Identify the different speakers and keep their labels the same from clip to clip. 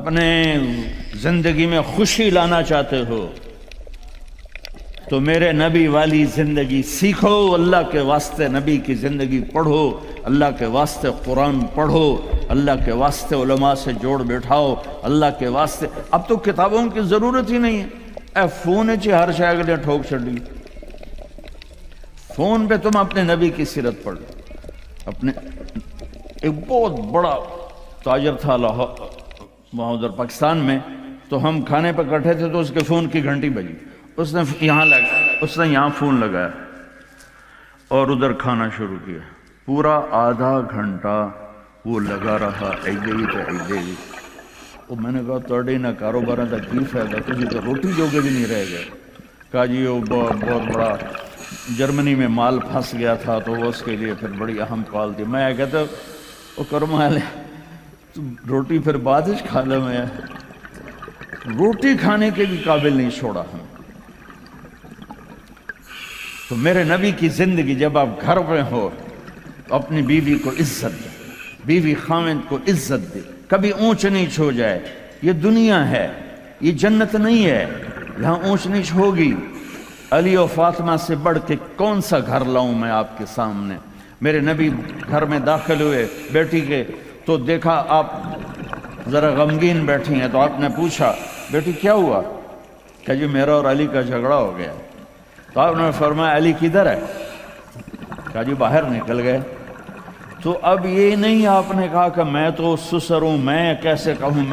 Speaker 1: اپنے زندگی میں خوشی لانا چاہتے ہو تو میرے نبی والی زندگی سیکھو، اللہ کے واسطے نبی کی زندگی پڑھو، اللہ کے واسطے قرآن پڑھو، اللہ کے واسطے علماء سے جوڑ بیٹھاؤ، اللہ کے واسطے۔ اب تو کتابوں کی ضرورت ہی نہیں ہے، اے فون چ ہر شے اگلے ٹھوک چھڑی، فون پہ تم اپنے نبی کی سیرت پڑھ لو۔ اپنے ایک بہت بڑا تاجر تھا لاہور وہاں ادھر پاکستان میں، تو ہم کھانے پہ کٹھے تھے تو اس کے فون کی گھنٹی بجی، اس نے یہاں فون لگایا اور ادھر کھانا شروع کیا، پورا آدھا گھنٹہ وہ لگا رہا، ایدے ہی وہ میں نے کہا توڑے نہ کاروبار کا کی فائدہ، تجھے تو روٹی جوگے بھی نہیں رہ گئے۔ کہا جی وہ بہت بڑا جرمنی میں مال پھنس گیا تھا تو وہ اس کے لیے پھر بڑی اہم کال تھی۔ میں کہتا وہ کرما لے روٹی پھر بعد ہی کھا لے، میں روٹی کھانے کے بھی قابل نہیں چھوڑا ہم۔ تو میرے نبی کی زندگی، جب آپ گھر میں ہو تو اپنی بیوی کو عزت دے، بیوی خاوند کو عزت دے، کبھی اونچ نیچ ہو جائے۔ یہ دنیا ہے، یہ جنت نہیں ہے، یہاں اونچ نیچ ہوگی۔ علی و فاطمہ سے بڑھ کے کون سا گھر لاؤں میں آپ کے سامنے؟ میرے نبی گھر میں داخل ہوئے بیٹی کے تو دیکھا آپ ذرا غمگین بیٹھی ہیں، تو آپ نے پوچھا بیٹی کیا ہوا؟ کہ جی میرا اور علی کا جھگڑا ہو گیا۔ تو آپ نے فرمایا علی کدھر ہے؟ کہا جی باہر نکل گئے۔ تو اب یہ نہیں آپ نے کہا کہ میں تو سسر ہوں، میں کیسے کہوں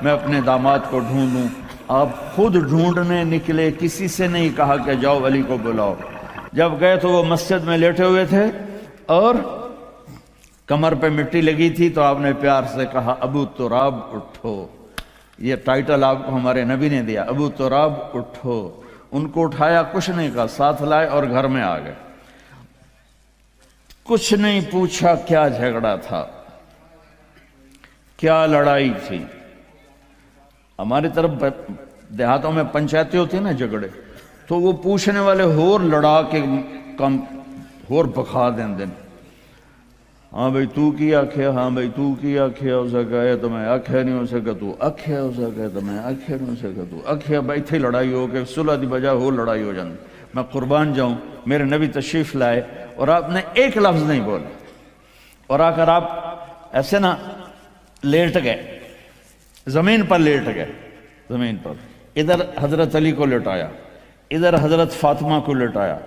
Speaker 1: میں اپنے داماد کو ڈھونڈوں۔ آپ خود ڈھونڈنے نکلے، کسی سے نہیں کہا کہ جاؤ علی کو بلاؤ۔ جب گئے تو وہ مسجد میں لیٹے ہوئے تھے اور کمر پہ مٹی لگی تھی، تو آپ نے پیار سے کہا ابو تراب اٹھو۔ یہ ٹائٹل آپ کو ہمارے نبی نے دیا، ابو تراب اٹھو۔ ان کو اٹھایا، کچھ نہیں کہا، ساتھ لائے اور گھر میں آ گئے۔ کچھ نہیں پوچھا کیا جھگڑا تھا، کیا لڑائی تھی۔ ہماری طرف دیہاتوں میں پنچایتیں ہوتی ہیں نا جھگڑے، تو وہ پوچھنے والے ہور لڑا کے کم ہور بکھا دیں۔ ہاں بھئی تو کی آکھے، ہاں بھئی تو کی آکھے ہو سکا تو میں آکھے نہیں ہو سکا، تو آکھے ہو سکا تو میں آکھے نہیں ہو سکا، تو آکھے بھائی تھی لڑائی ہو کہ صلح دی بجائے ہو لڑائی ہو جاندی۔ میں قربان جاؤں، میرے نبی تشریف لائے اور آپ نے ایک لفظ نہیں بولا، اور آ کر آپ ایسے نا لیٹ گئے، زمین پر لیٹ گئے، زمین پر۔ ادھر حضرت علی کو لٹایا، ادھر حضرت فاطمہ کو لٹایا۔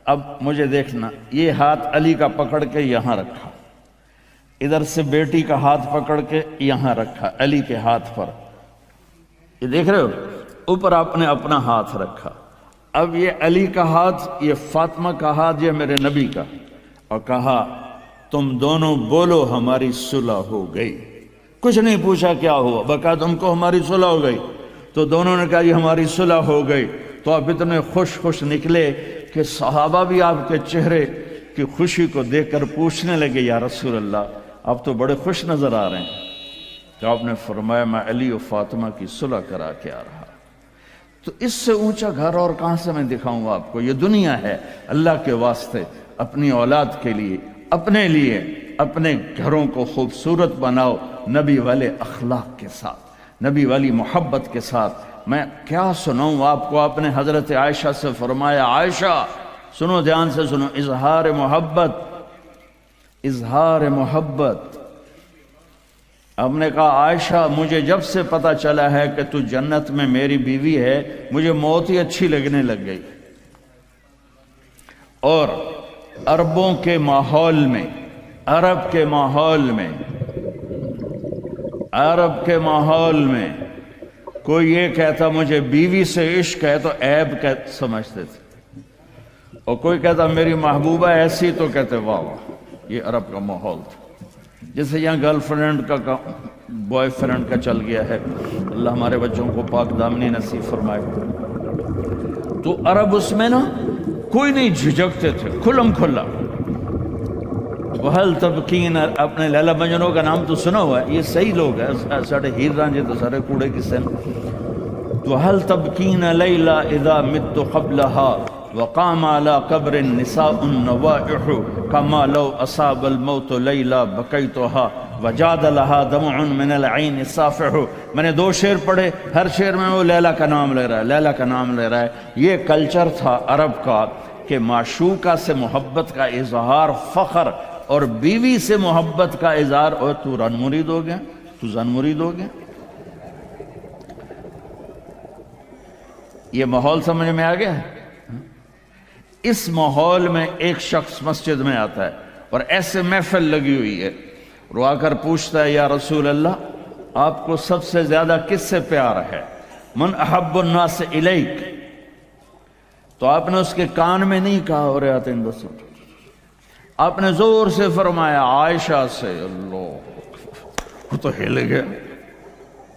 Speaker 1: اب مجھے دیکھنا، یہ ہاتھ علی کا پکڑ کے یہاں رکھا، ادھر سے بیٹی کا ہاتھ پکڑ کے یہاں رکھا علی کے ہاتھ پر، یہ دیکھ رہے ہو، اوپر آپ نے اپنا ہاتھ رکھا۔ اب یہ علی کا ہاتھ، یہ فاطمہ کا ہاتھ، یہ میرے نبی کا، اور کہا تم دونوں بولو ہماری صلح ہو گئی۔ کچھ نہیں پوچھا کیا ہوا، بکا تم کو ہماری صلح ہو گئی۔ تو دونوں نے کہا یہ ہماری صلح ہو گئی۔ تو آپ اتنے خوش نکلے کہ صحابہ بھی آپ کے چہرے کی خوشی کو دیکھ کر پوچھنے لگے یا رسول اللہ آپ تو بڑے خوش نظر آ رہے ہیں۔ تو آپ نے فرمایا میں علی و فاطمہ کی صلح کرا کے آ رہا۔ تو اس سے اونچا گھر اور کہاں سے میں دکھاؤں آپ کو؟ یہ دنیا ہے، اللہ کے واسطے اپنی اولاد کے لیے، اپنے لیے، اپنے گھروں کو خوبصورت بناؤ نبی والے اخلاق کے ساتھ، نبی والی محبت کے ساتھ۔ میں کیا سناؤں آپ کو؟ آپ نے حضرت عائشہ سے فرمایا عائشہ سنو، دھیان سے سنو، اظہار محبت، اظہار محبت۔ ہم نے کہا عائشہ مجھے جب سے پتہ چلا ہے کہ تو جنت میں میری بیوی ہے، مجھے موت ہی اچھی لگنے لگ گئی۔ اور عربوں کے ماحول میں، عرب کے ماحول میں کوئی یہ کہتا مجھے بیوی سے عشق ہے تو عیب سمجھتے تھے، اور کوئی کہتا میری محبوبہ ایسی تو کہتے واہ واہ۔ یہ عرب کا ماحول تھا، جیسے یہاں گرل فرینڈ کا بوائے فرینڈ کا چل گیا ہے۔ اللہ ہمارے بچوں کو پاک دامنی نصیب فرمائے۔ تو عرب اس میں نا کوئی نہیں جھجکتے تھے، کھلم کھلا۔ وَهَلْ تَبْكِينَ، اپنے لیلا مجنوں کا نام تو سنا ہوا ہے، یہ صحیح لوگ ہیں، ساڑھے ہیر رانجے تو سارے کوڑے کسے ہیں۔ وَهَلْ تَبْكِينَ لَيْلَا اِذَا مِتُّ قَبْلَهَا، وقام على قبر النساء النوائح كما لو أصاب الموت ليلى بكيتها وجاد لها دمع من العين صافح. میں نے 2 شعر پڑھے، ہر شعر میں وہ لیلا کا نام لے رہا ہے، لیلا کا نام لے رہا ہے. یہ کلچر تھا عرب کا کہ معشوقہ سے محبت کا اظہار فخر، اور بیوی سے محبت کا اظہار اور تو رن مرید ہو گیا، تو زن مرید ہو گیا. یہ ماحول سمجھ میں آ گیا. اس ماحول میں ایک شخص مسجد میں آتا ہے اور ایسے محفل لگی ہوئی ہے، رو آ کر پوچھتا ہے یا رسول اللہ آپ کو سب سے زیادہ کس سے پیار ہے؟ من احب الناس الیک. تو آپ نے اس کے کان میں نہیں کہا اور آتے ہیں بس، آپ نے زور سے فرمایا عائشہ سے. اللہ، وہ تو ہل گیا.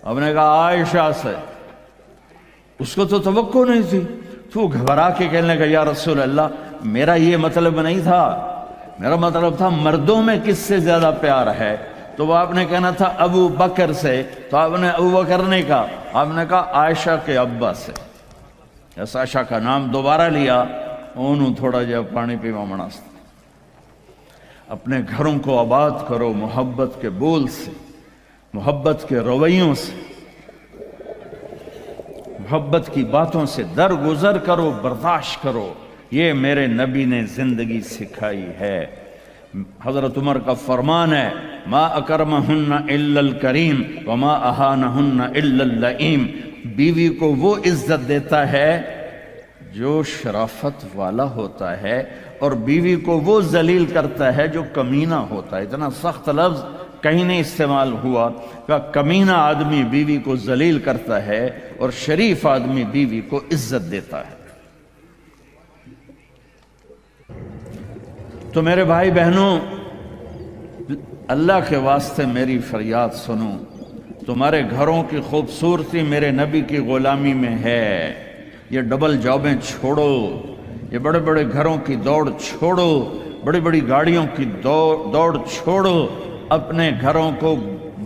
Speaker 1: آپ نے کہا عائشہ سے. اس کو تو توقع نہیں تھی، تو گھبرا کے کہنے لگا یا رسول اللہ میرا یہ مطلب نہیں تھا، میرا مطلب تھا مردوں میں کس سے زیادہ پیار ہے. تو وہ آپ نے کہنا تھا ابو بکر سے، تو آپ نے ابو بکر نہیں کہا، آپ نے کہا عائشہ کے ابا سے. عائشہ کا نام دوبارہ لیا، انہوں تھوڑا جا پانی پیوا مناسب. اپنے گھروں کو آباد کرو محبت کے بول سے، محبت کے رویوں سے، محبت کی باتوں سے درگزر کرو، برداشت کرو. یہ میرے نبی نے زندگی سکھائی ہے. حضرت عمر کا فرمان ہے ما اکرمہن الا الکریم وما اہانہن الا اللئیم. بیوی کو وہ عزت دیتا ہے جو شرافت والا ہوتا ہے، اور بیوی کو وہ ذلیل کرتا ہے جو کمینہ ہوتا ہے. اتنا سخت لفظ کہیں نہیں استعمال ہوا کہ کمینہ آدمی بیوی کو ذلیل کرتا ہے اور شریف آدمی بیوی کو عزت دیتا ہے. تو میرے بھائی بہنوں، اللہ کے واسطے میری فریاد سنو. تمہارے گھروں کی خوبصورتی میرے نبی کی غلامی میں ہے. یہ ڈبل جابیں چھوڑو، یہ بڑے بڑے گھروں کی دوڑ چھوڑو، بڑی بڑی گاڑیوں کی دوڑ چھوڑو. اپنے گھروں کو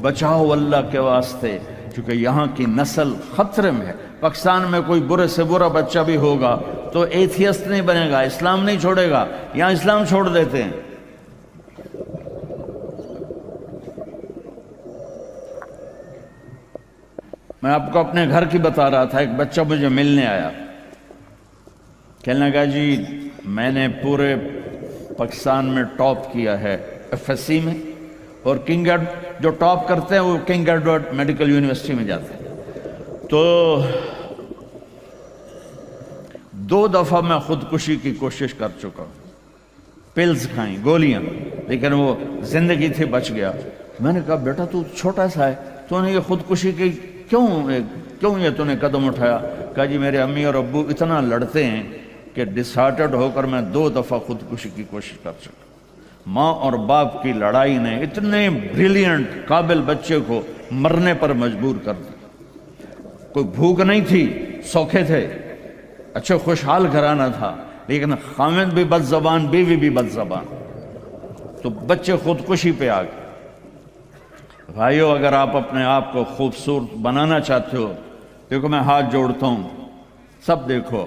Speaker 1: بچاؤ اللہ کے واسطے، کیونکہ یہاں کی نسل خطرے میں ہے. پاکستان میں کوئی برے سے برا بچہ بھی ہوگا تو ایتھیسٹ نہیں بنے گا، اسلام نہیں چھوڑے گا. یہاں اسلام چھوڑ دیتے ہیں. میں آپ کو اپنے گھر کی بتا رہا تھا. ایک بچہ مجھے ملنے آیا، کہنے لگا جی میں نے پورے پاکستان میں ٹاپ کیا ہے ایف ایس سی میں، اور کنگ ایڈ جو ٹاپ کرتے ہیں وہ کنگ ایڈورڈ میڈیکل یونیورسٹی میں جاتے ہیں. تو 2 دفعہ میں خودکشی کی کوشش کر چکا ہوں، پلز کھائیں، گولیاں، لیکن وہ زندگی تھی بچ گیا. میں نے کہا بیٹا تو چھوٹا سا ہے، تو نے یہ خودکشی کی کیوں یہ تو نے قدم اٹھایا؟ کہا جی میرے امی اور ابو اتنا لڑتے ہیں کہ ڈسہارٹڈ ہو کر میں 2 دفعہ خودکشی کی کوشش کر چکا. ماں اور باپ کی لڑائی نے اتنے بریلینٹ قابل بچے کو مرنے پر مجبور کر دیا. کوئی بھوک نہیں تھی، سوکھے تھے، اچھے خوشحال گھرانہ تھا، لیکن خامد بھی بد زبان، بیوی بھی بد زبان، تو بچے خودکشی پہ آ گئے. بھائیو اگر آپ اپنے آپ کو خوبصورت بنانا چاہتے ہو، دیکھو میں ہاتھ جوڑتا ہوں، سب دیکھو،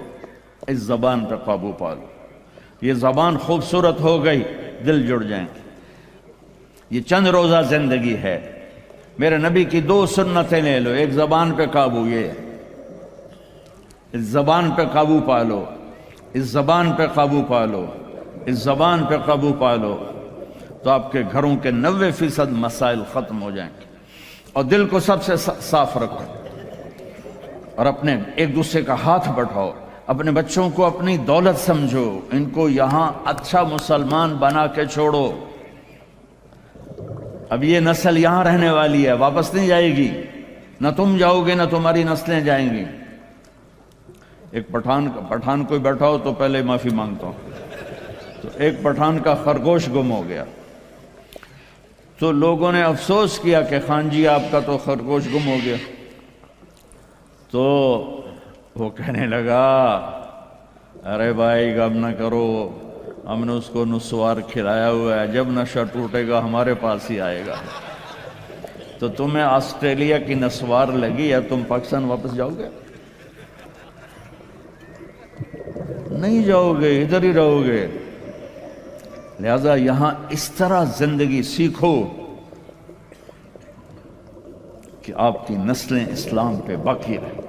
Speaker 1: اس زبان پہ قابو پا لو. یہ زبان خوبصورت ہو گئی، دل جڑ جائیں. یہ چند روزہ زندگی ہے. میرے نبی کی 2 سنتیں لے لو. ایک زبان پہ قابو، یہ اس زبان پہ قابو پا لو، اس زبان پہ قابو پا لو، اس زبان پہ قابو پا لو، تو آپ کے گھروں کے 90% مسائل ختم ہو جائیں گے. اور دل کو سب سے صاف رکھو، اور اپنے ایک دوسرے کا ہاتھ بڑھاؤ. اپنے بچوں کو اپنی دولت سمجھو، ان کو یہاں اچھا مسلمان بنا کے چھوڑو. اب یہ نسل یہاں رہنے والی ہے، واپس نہیں جائے گی. نہ تم جاؤ گے نہ تمہاری نسلیں جائیں گی. ایک پٹھان کوئی بیٹھا ہو تو پہلے معافی مانگتا ہوں. تو ایک پٹھان کا خرگوش گم ہو گیا، تو لوگوں نے افسوس کیا کہ خان جی آپ کا تو خرگوش گم ہو گیا. تو وہ کہنے لگا ارے بھائی غم نہ کرو، ہم نے اس کو نسوار کھلایا ہوا ہے، جب نشہ ٹوٹے گا ہمارے پاس ہی آئے گا. تو تمہیں آسٹریلیا کی نسوار لگی یا تم پاکستان واپس جاؤ گے؟ نہیں جاؤ گے، ادھر ہی رہو گے۔ لہذا یہاں اس طرح زندگی سیکھو کہ آپ کی نسلیں اسلام پہ باقی رہیں۔